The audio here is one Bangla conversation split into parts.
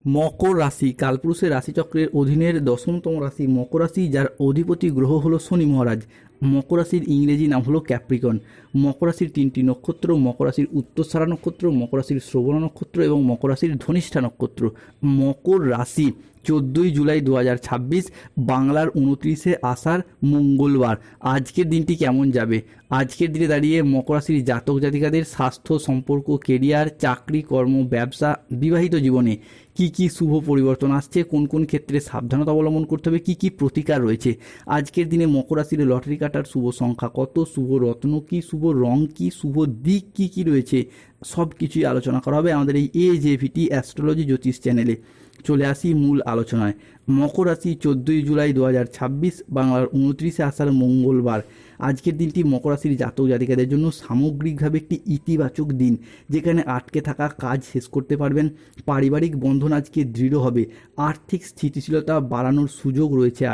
মকর রাশি কালপুরুষের রাশিচক্রের অধীনের 10তম রাশি মকর রাশি, যার অধিপতি গ্রহ হলো শনি মহারাজ। মকর রাশির ইংরেজি নাম হলো ক্যাপ্রিকন। মকর রাশির 3টি নক্ষত্র: মকর রাশির উত্তরসারা নক্ষত্র, মকর রাশির শ্রবণ নক্ষত্র এবং মকর রাশির ধনিষ্ঠা নক্ষত্র। মকর রাশি 14ই জুলাই 2026, বাংলার 29শে আষাঢ়, মঙ্গলবার। আজকের দিনটি কেমন যাবে? আজকের দিনে দাঁড়িয়ে মকর রাশির জাতক জাতিকাদের স্বাস্থ্য, সম্পর্ক, কেরিয়ার, চাকরি, কর্ম, ব্যবসা, বিবাহিত জীবনে কি কি শুভ পরিবর্তন আসছে, কোন কোন ক্ষেত্রে সাবধানতা অবলম্বন করতে হবে, কি কি প্রতিকার রয়েছে। আজকের দিনে মকর রাশির লটারি কাটার শুভ সংখ্যা কত, শুভ রত্ন কি, শুভ রং কি, শুভ দিক কি কি রয়েছে, সব কিছুই আলোচনা করা হবে আমাদের এই AJVT অ্যাস্ট্রোলজি জ্যোতিষ চ্যানেলে। চলে আসি মূল আলোচনায়। মকর রাশি 14ই জুলাই 2026, বাংলার 29শে আষাঢ়, মঙ্গলবার। আজকের দিনটি মকর রাশির জাতক জাতিকাদের জন্য সামগ্রিকভাবে একটি ইতিবাচক দিন, যেখানে আটকে থাকা কাজ শেষ করতে পারবেন। পারিবারিক বন্ধন আজকে দৃঢ় হবে। আর্থিক স্থিতিশীলতা বাড়ানোর সুযোগ রয়েছে।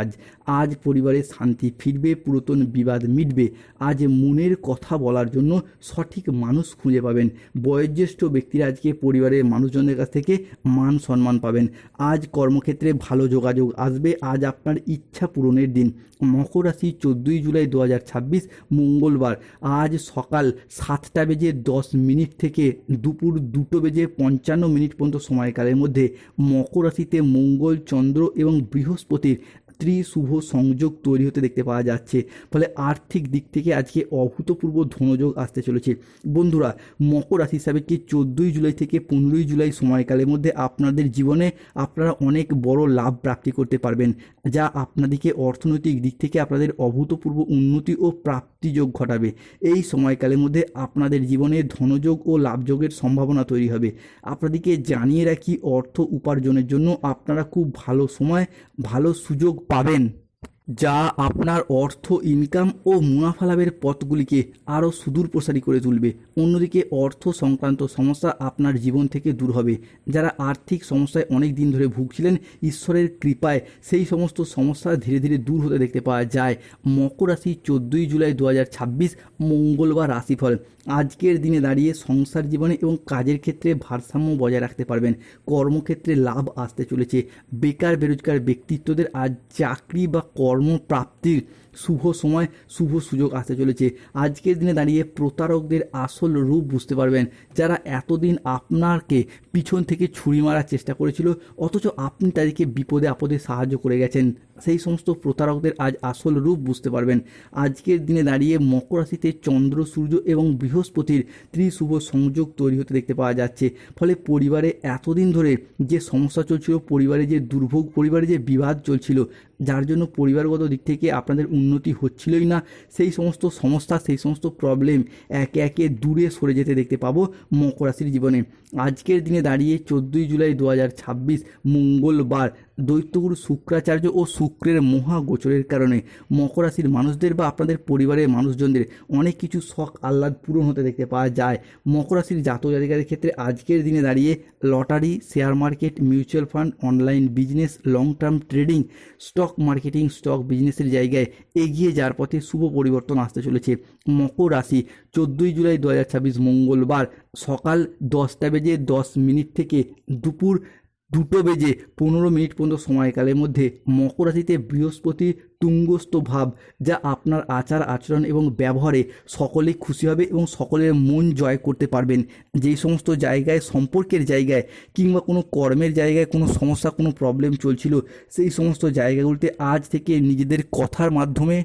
আজ পরিবারে শান্তি ফিরবে, পুরাতন বিবাদ মিটবে। আজ মনের কথা বলার জন্য সঠিক মানুষ খুঁজে পাবেন। বয়োজ্যেষ্ঠ ব্যক্তিরা আজকে পরিবারের মানুষজনদের কাছ থেকে মান সম্মান পাবেন। আজ কর্মক্ষেত্রে ভালো যোগাযোগ আসবে। আজ আপনার ইচ্ছা পূরণের দিন। মকর রাশি 14ই জুলাই 2026, মঙ্গলবার। আজ সকাল 7টা বেজে 10 মিনিট থেকে দুপুর 2টো বেজে 55 মিনিট পর্যন্ত সময়কালের মধ্যে মকর রাশিতে মঙ্গল, চন্দ্র এবং বৃহস্পতির ত্রিশুভ সংযোগ তৈরি হতে দেখতে পাওয়া যাচ্ছে। ফলে আর্থিক দিক থেকে আজকে অভূতপূর্ব ধনযোগ আসতে চলেছে। বন্ধুরা, মকর রাশি হিসাবে কি 14ই জুলাই থেকে 15ই জুলাই সময়কালের মধ্যে আপনাদের জীবনে আপনারা অনেক বড় লাভ প্রাপ্তি করতে পারবেন, যা আপনাদেরকে অর্থনৈতিক দিক থেকে আপনাদের অভূতপূর্ব উন্নতি ও প্রাপ্তিযোগ ঘটাবে। এই সময়কালের মধ্যে আপনাদের জীবনে ধনযোগ ও লাভযোগের সম্ভাবনা তৈরি হবে। আপনাদেরকে জানিয়ে রাখি, অর্থ উপার্জনের জন্য আপনারা খুব ভালো সময়, ভালো সুযোগ পাবেন, যা আপনার অর্থ ইনকাম ও মুনাফা লাভের পথগুলিকে আরও সুদূর প্রসারী করে তুলবে। অন্যদিকে অর্থ সংক্রান্ত সমস্যা আপনার জীবন থেকে দূর হবে। যারা আর্থিক সমস্যায় অনেক দিন ধরে ভুগছিলেন, ঈশ্বরের কৃপায় সেই সমস্ত সমস্যা ধীরে ধীরে দূর হতে দেখতে পাওয়া যায়। মকর রাশি 14ই জুলাই 2026, মঙ্গলবার রাশিফল। আজকের দিনে দাঁড়িয়ে সংসার জীবনে এবং কাজের ক্ষেত্রে ভারসাম্য বজায় রাখতে পারবেন। কর্মক্ষেত্রে লাভ আসতে চলেছে। বেকার বেরোজগার ব্যক্তিত্বদের আজ চাকরি বা কর্মপ্রাপ্তির শুভ সময়, শুভ সুযোগ আসতে চলেছে। আজকের দিনে দাঁড়িয়ে প্রতারকদের আসল রূপ বুঝতে পারবেন। যারা এতদিন আপনাকে পিছন থেকে ছুরি মারার চেষ্টা করেছিল, অথচ আপনি তাদেরকে বিপদে আপদে সাহায্য করে গেছেন, সেই সমস্ত প্রতারকদের আজ আসল রূপ বুঝতে পারবেন। আজকের দিনে দাঁড়িয়ে মকর রাশিতে চন্দ্র, সূর্য এবং বৃহস্পতির ত্রিশুভ সংযোগ তৈরি হতে দেখতে পাওয়া যাচ্ছে। ফলে পরিবারে এতদিন ধরে যে সমস্যা চলছিল, পরিবারে যে দুর্ভোগ, পরিবারে যে বিবাদ চলছিল, যার জন্য পরিবারগত দিক থেকে আপনাদের উন্নতি হচ্ছিলই না, সেই সমস্ত সমস্যা, সেই সমস্ত প্রবলেম একে একে দূরে সরে যেতে দেখতে পাবো মকর রাশির জীবনে। আজকের দিনে দাঁড়িয়ে 14ই জুলাই 2026, মঙ্গলবার, দৈত্যগুরু শুক্রাচার্য ও শুক্রের মহাগোচরের কারণে মকর রাশির মানুষদের বা আপনাদের পরিবারের মানুষজনদের অনেক কিছু শখ আহ্লাদ পূরণ হতে দেখতে পাওয়া যায়। মকর রাশির জাতক জাতিকাদের ক্ষেত্রে আজকের দিনে দাঁড়িয়ে lottery, share market, mutual fund, online business, long term trading, stock marketing, stock বিজনেসের জায়গায় এগিয়ে যাওয়ার পথে শুভ পরিবর্তন আসতে চলেছে। মকর রাশি 14ই জুলাই 2026, মঙ্গলবার, সকাল 10টা বেজে 10 মিনিট থেকে দুপুর 2টো বেজে 15 মিনিট পর্যন্ত সময়কালের মধ্যে মকর রাশিতে বৃহস্পতির তুঙ্গস্থ ভাব, যা আপনার আচার আচরণ এবং ব্যবহারে সকলেই খুশি হবে এবং সকলের মন জয় করতে পারবেন। যেই সমস্ত জায়গায়, সম্পর্কের জায়গায় কিংবা কোনো কর্মের জায়গায় কোনো সমস্যা, কোনো প্রবলেম চলছিল, সেই সমস্ত জায়গাগুলিতে আজ থেকে নিজেদের কথার মাধ্যমে,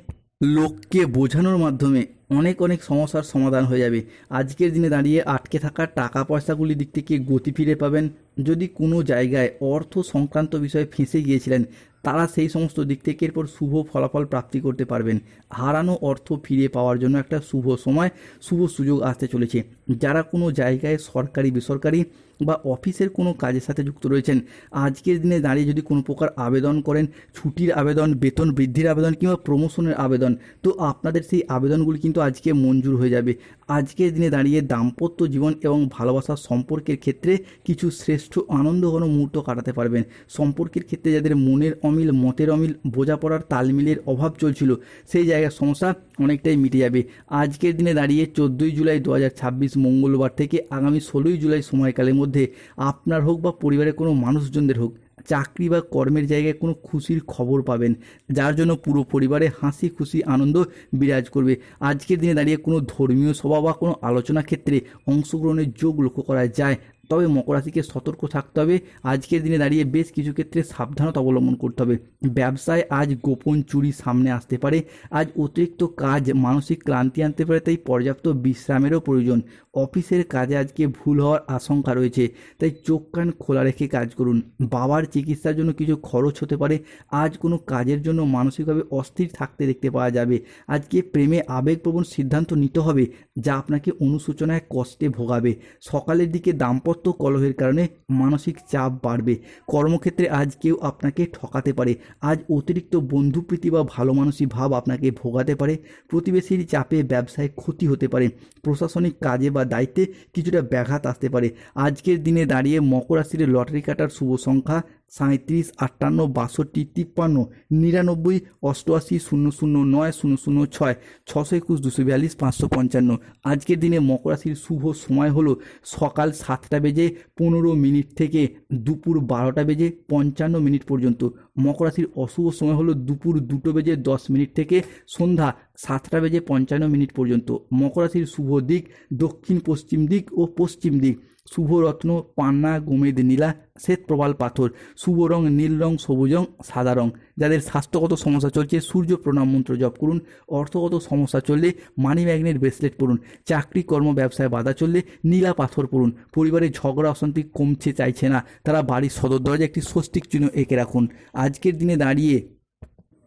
লোককে বোঝানোর মাধ্যমে অনেক অনেক সমস্যার সমাধান হয়ে যাবে। আজকের দিনে দাঁড়িয়ে আটকে থাকা টাকা পয়সাগুলির দিক থেকে গতি ফিরে পাবেন। যদি কোনো জায়গায় অর্থ সংক্রান্ত বিষয়ে ফেঁসে গিয়েছিলেন, তারা সেই সমস্ত দিক থেকে এরপর শুভ ফলাফল প্রাপ্তি করতে পারবেন। হারানো অর্থ ফিরে পাওয়ার জন্য একটা শুভ সময়, শুভ সুযোগ আসতে চলেছে। যারা কোনো জায়গায় সরকারি, বেসরকারি বা অফিসের কোনো কাজের সাথে যুক্ত রয়েছেন, আজকের দিনে দাঁড়িয়ে যদি কোনো প্রকার আবেদন করেন, ছুটির আবেদন, বেতন বৃদ্ধির আবেদন কিংবা প্রমোশনের আবেদন, তো আপনাদের সেই আবেদনগুলি কিন্তু আজকে মঞ্জুর হয়ে যাবে। আজকের দিনে দাঁড়িয়ে দাম্পত্য জীবন এবং ভালোবাসার সম্পর্কের ক্ষেত্রে কিছু শ্রেষ্ঠ শ্রেষ্ঠ আনন্দঘন মুহূর্ত কাটাতে পারবেন। সম্পর্কের ক্ষেত্রে যাদের মনের অমিল, মতের অমিল, বোঝাপড়ার তালমিলের অভাব চলছিল, সেই জায়গার সমস্যা অনেকটাই মিটে যাবে। আজকের দিনে দাঁড়িয়ে 14ই জুলাই 2026 মঙ্গলবার থেকে আগামী 16ই জুলাই সময়কালের মধ্যে আপনার হোক বা পরিবারের কোনো মানুষজনদের হোক চাকরি বা কর্মের জায়গায় কোনো খুশির খবর পাবেন, যার জন্য পুরো পরিবারে হাসি খুশি আনন্দ বিরাজ করবে। আজকের দিনে দাঁড়িয়ে কোনো ধর্মীয় সভা বা কোনো আলোচনা ক্ষেত্রে অংশগ্রহণের যোগ লক্ষ্য করা যায়। তবে মকর রাশিকে সতর্ক থাকতে হবে। আজকের দিনে দাঁড়িয়ে বেশ কিছু ক্ষেত্রে সাবধানতা অবলম্বন করতে হবে। ব্যবসায় আজ গোপন চুরি সামনে আসতে পারে। আজ অতিরিক্ত কাজ মানসিক ক্লান্তি আনতে পারে, তাই পর্যাপ্ত বিশ্রামেরও প্রয়োজন। অফিসের কাজে আজকে ভুল হওয়ার আশঙ্কা রয়েছে, তাই চোখ কান খোলা রেখে কাজ করুন। বাবার চিকিৎসার জন্য কিছু খরচ হতে পারে। আজ কোনো কাজের জন্য মানসিকভাবে অস্থির থাকতে দেখতে পাওয়া যাবে। আজকে প্রেমে আবেগপ্রবণ সিদ্ধান্ত নিতে হবে, যা আপনাকে অনুশোচনায় কষ্টে ভোগাবে। সকালের দিকে দাম্পত্য কলহের কারণে মানসিক চাপ বাড়বে। কর্মক্ষেত্রে আজ কেউ আপনাকে ঠকাতে পারে। আজ অতিরিক্ত বন্ধুপ্রীতি বা ভালো মানসিক ভাব আপনাকে ভোগাতে পারে। প্রতিবেশীর চাপে ব্যবসায় ক্ষতি হতে পারে। প্রশাসনিক কাজে বা দায়িত্বে কিছুটা ব্যাঘাত আসতে পারে। আজকের দিনে দাঁড়িয়ে মকর রাশির লটারি কাটার শুভ সংখ্যা 37, 58, 62, 53, 99, 88, 009, 006, 621, 242, 555। আজকের দিনে মকর রাশির শুভ সময় হলো সকাল 7:15 থেকে দুপুর 12:55 পর্যন্ত। মকর রাশির অশুভ সময় হলো দুপুর 2:10 থেকে সন্ধ্যা 7:55 পর্যন্ত। মকর রাশির শুভ দিক দক্ষিণ পশ্চিম দিক ও পশ্চিম দিক। শুভ রত্ন পান্না, গোমেদ, নীলা, শ্বেত প্রবাল পাথর। শুভ রং নীল রং, সবুজ রং, সাদা রং। যাদের স্বাস্থ্যগত সমস্যা চলছে সূর্য প্রণাম মন্ত্র জপ করুন। অর্থগত সমস্যা চললে মানি ম্যাগনেট ব্রেসলেট পরুন। চাকরি কর্ম ব্যবসায় বাধা চললে নীলা পাথর পরুন। পরিবারের ঝগড়া অশান্তি কমছে চাইছে না, তারা বাড়ির সদর দরজায় একটি স্বস্তিক চিহ্ন এঁকে রাখুন। আজকের দিনে দাঁড়িয়ে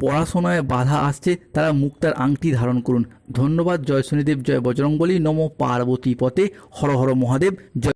পড়াশোনায় বাধা আসছে, তারা মুক্তার আংটি ধারণ করুন। ধন্যবাদ। জয় শনিদেব, জয় বজরংবলী, নমো পার্বতী পতে, হর হর মহাদেব, জয়।